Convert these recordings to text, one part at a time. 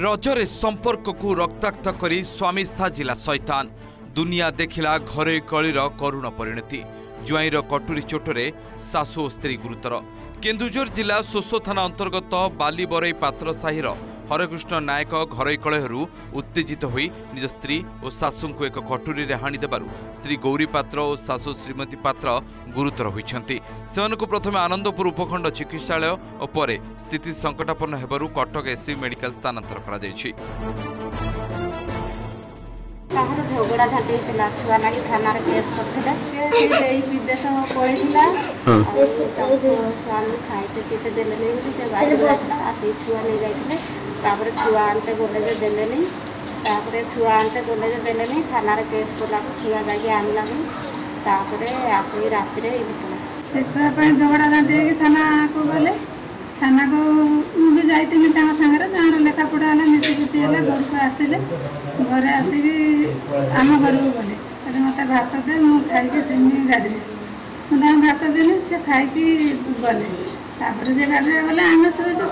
रजरे संपर्क को रक्ताक्त करी स्वामी साजिला शैतान दुनिया देखिला घरे कलीर करुण परिणति जुआईर कटुरी चोटरे सासु और स्त्री गुरुतर केन्दुझर जिला सोसो थाना अंतर्गत बालीबरई पात्र साहिर हरकृष्ण नायक घरई कलहरु उत्तेजित होई निज स्त्री और सासु को एक कटुरी रे हाणी देबारु स्त्री गौरी पात्र और सासु श्रीमती पात्र गुरुतर होइछंती। सेमानकु प्रथमे आनंदपुर उपखंड चिकित्सालय और परे स्थिति संकटापन्न हेबारु कटक एससी मेडिकल स्थानांतर करा जायछि। झगड़ा झाटी छुआ ना थाना केस करते विदेश पड़ेगा स्वामी खाई देने से छुआ नहीं जाते छुआ आनते गले देने छुआ आनते गले देने थाना केस कला छुआ जाके आनला आसिक राति से छुआ झगड़ा झाटी थाना को गले थाना को भी जाती सागर जहाँ लेखा पढ़ा है मिशीजुटी है घर को आसिले घर आसिक आम घर को गले मत भात दे मुझे खाई जिमी गाड़ी मुझे भात देनी से खाई गले से गाड़ी गले आम शुचे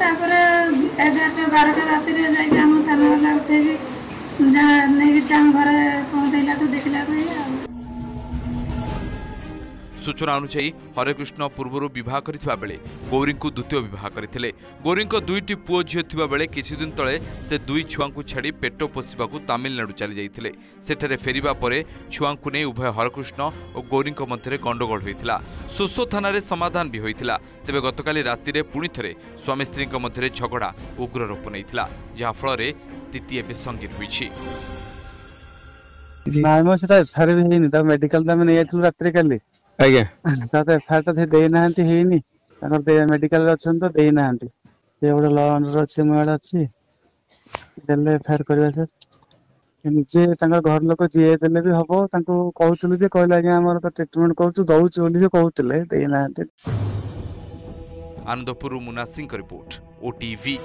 11टा 12टा राति जाम थाना वाला उठे नहीं घर पहुँचला तो देखला सूचना अनुसार हरेकृष्ण पूर्वर विवाह करथिबा बेले गौरी को द्वितीय विवाह करथिले। गौरी को दुईटी पुओ झियो थिबा बेले किछि दिन तळे से दुई छुआ को छाड़ी पेट पोषिबाकू तमिलनाडु चली जाइथिले। सेठरे फेरिबा परे छुआ को नै उभय हरकृष्ण और गौरी मध्य गंडगोल होइथिला। सोसो थाना रे समाधान भी होइथिला। तेबे गतकाली राति रे पुणी थरे स्वामी स्त्री मध्य झगड़ा उग्र रूप नैथिला जहा फल रे स्थिति एबे संगीन होइछि। नाइ मो सेटा एफआर भी हेनी ता मेडिकल ता नै आइथु रात्रि काली आज्ञा एफआईआर तो देना मेडिकल अच्छा तो देना से गोटे ल अंडर अच्छे मुआड़े अच्छी देले एफआईआर करवा सर निजे घर लोक जी देले भी हम कहूँ कहले आज्ञा आम तो ट्रिटमेंट करूँ दौर कहते देना। आनंदपुर मुना सिंह रिपोर्ट ओटीवी।